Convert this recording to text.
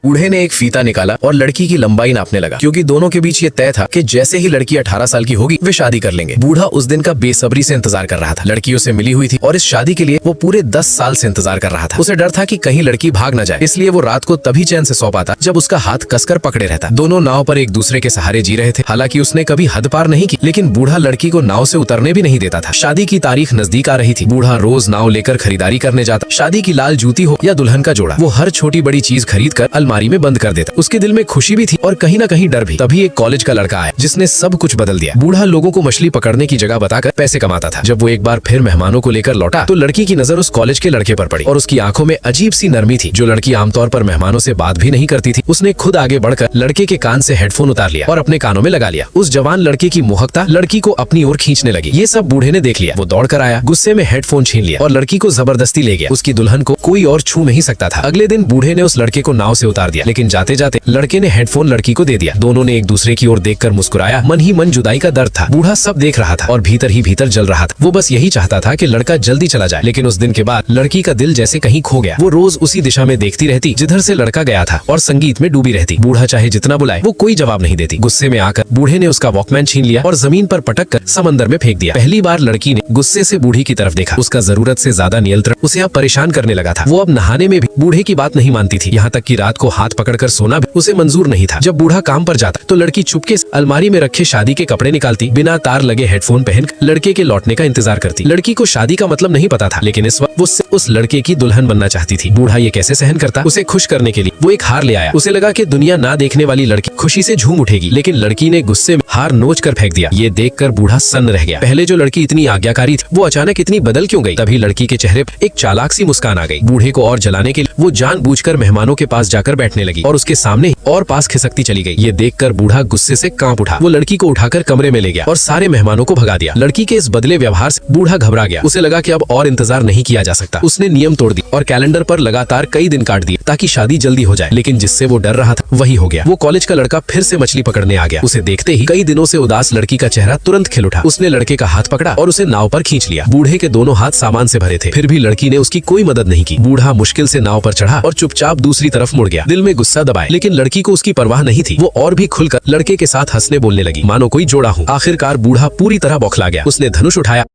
बूढ़े ने एक फीता निकाला और लड़की की लंबाई नापने लगा, क्योंकि दोनों के बीच ये तय था कि जैसे ही लड़की 18 साल की होगी वे शादी कर लेंगे। बूढ़ा उस दिन का बेसब्री से इंतजार कर रहा था। लड़की उसे मिली हुई थी और इस शादी के लिए वो पूरे 10 साल से इंतजार कर रहा था। उसे डर था कि कहीं लड़की भाग न जाए, इसलिए वो रात को तभी चैन से सो पाता जब उसका हाथ कसकर पकड़े रहता। दोनों नाव पर एक दूसरे के सहारे जी रहे थे। हालांकि उसने कभी हद पार नहीं की, लेकिन बूढ़ा लड़की को नाव से उतरने भी नहीं देता था। शादी की तारीख नजदीक आ रही थी। बूढ़ा रोज नाव लेकर खरीदारी करने जाता। शादी की लाल जूती हो या दुल्हन का जोड़ा, वो हर छोटी बड़ी चीज खरीद कर अलमारी में बंद कर देता। उसके दिल में खुशी भी थी और कहीं न कहीं डर भी। तभी एक कॉलेज का लड़का आया जिसने सब कुछ बदल दिया। बूढ़ा लोगों को मछली पकड़ने की जगह बताकर पैसे कमाता था। जब वो एक बार फिर मेहमानों को लेकर लौटा तो लड़की की नजर उस कॉलेज के लड़के पर पड़ी और उसकी आंखों में अजीब सी नरमी थी। जो लड़की आमतौर पर मेहमानों से बात भी नहीं करती थी, उसने खुद आगे बढ़कर लड़के के कान से हेडफोन उतार लिया और अपने कानों में लगा लिया। उस जवान लड़के की मोहकता लड़की को अपनी ओर खींचने लगी। ये सब बूढ़े ने देख लिया। वो दौड़ कर आया, गुस्से में हेडफोन छीन लिया और लड़की को जबरदस्ती ले गया। उसकी दुल्हन को कोई और छू नहीं सकता था। अगले दिन बूढ़े ने उस लड़के को नाव से उतार दिया, लेकिन जाते जाते लड़के ने हेडफोन लड़की को दे दिया। दोनों ने एक दूसरे की ओर देखकर मुस्कुराया। मन ही मन जुदाई का दर्द था। बूढ़ा सब देख रहा था और भीतर ही भीतर जल रहा था। वो बस यही चाहता था कि लड़का जल्दी चला जाए। लेकिन उस दिन के बाद लड़की का दिल जैसे कहीं खो गया। वो रोज उसी दिशा में देखती रहती जिधर से लड़का गया था और संगीत में डूबी रहती। बूढ़ा चाहे जितना बुलाए वो कोई जवाब नहीं देती। गुस्से में आकर बूढ़े ने उसका वॉकमैन छीन लिया और जमीन पर पटक कर समंदर में फेंक दिया। पहली बार लड़की ने गुस्से से बूढ़ी की तरफ देखा। उसका जरूरत से ज्यादा नियंत्रण उसे अब परेशान करने लगा था। वो अब नहाने में भी बूढ़े की बात नहीं मानती थी। यहाँ तक कि रात को हाथ पकड़कर सोना भी उसे मंजूर नहीं था। जब बूढ़ा काम पर जाता तो लड़की चुपके से अलमारी में रखे शादी के कपड़े निकालती, बिना तार लगे हेडफोन पहन लड़के के लौटने का इंतजार करती। लड़की को शादी का मतलब नहीं पता था, लेकिन इस वक्त वो उस लड़के की दुल्हन बनना चाहती थी। बूढ़ा ये कैसे सहन करता? उसे खुश करने के लिए वो एक हार ले आया। उसे लगा कि दुनिया ना देखने वाली लड़की खुशी से झूम उठेगी, लेकिन लड़की ने गुस्से में हार नोच कर फेंक दिया। ये देखकर बूढ़ा सन्न रह गया। पहले जो लड़की इतनी आज्ञाकारी थी वो अचानक इतनी बदल क्यों गई? तभी लड़की के चेहरे पर एक चालाक सी मुस्कान आ गई। बूढ़े को और जलाने के लिए वो जानबूझकर मेहमानों के पास जाकर बैठने लगी और उसके सामने और पास खिसकती चली गई। ये देखकर बूढ़ा गुस्से से कांप उठा। वो लड़की को उठाकर कमरे में ले गया और सारे मेहमानों को भगा दिया। लड़की के इस बदले व्यवहार से बूढ़ा घबरा गया। उसे लगा कि अब और इंतजार नहीं किया जा सकता। उसने नियम तोड़ दिए और कैलेंडर पर लगातार कई दिन काट दिए ताकि शादी जल्दी हो जाए। लेकिन जिससे वो डर रहा था वही हो गया। वो कॉलेज का लड़का फिर से मछली पकड़ने आ गया। उसे देखते ही कई दिनों से उदास लड़की का चेहरा तुरंत खिल उठा। उसने लड़के का हाथ पकड़ा और उसे नाव पर खींच लिया। बूढ़े के दोनों हाथ सामान से भरे थे, फिर भी लड़की ने उसकी कोई मदद नहीं की। बूढ़ा मुश्किल से नाव पर चढ़ा और चुपचाप दूसरी तरफ मुड़ गया। दिल में गुस्सा दबाए, लेकिन लड़की को उसकी परवाह नहीं थी। वो और भी खुलकर लड़के के साथ हंसने बोलने लगी, मानो कोई जोड़ा हूँ। आखिरकार बूढ़ा पूरी तरह बौखला गया। उसने धनुष उठाया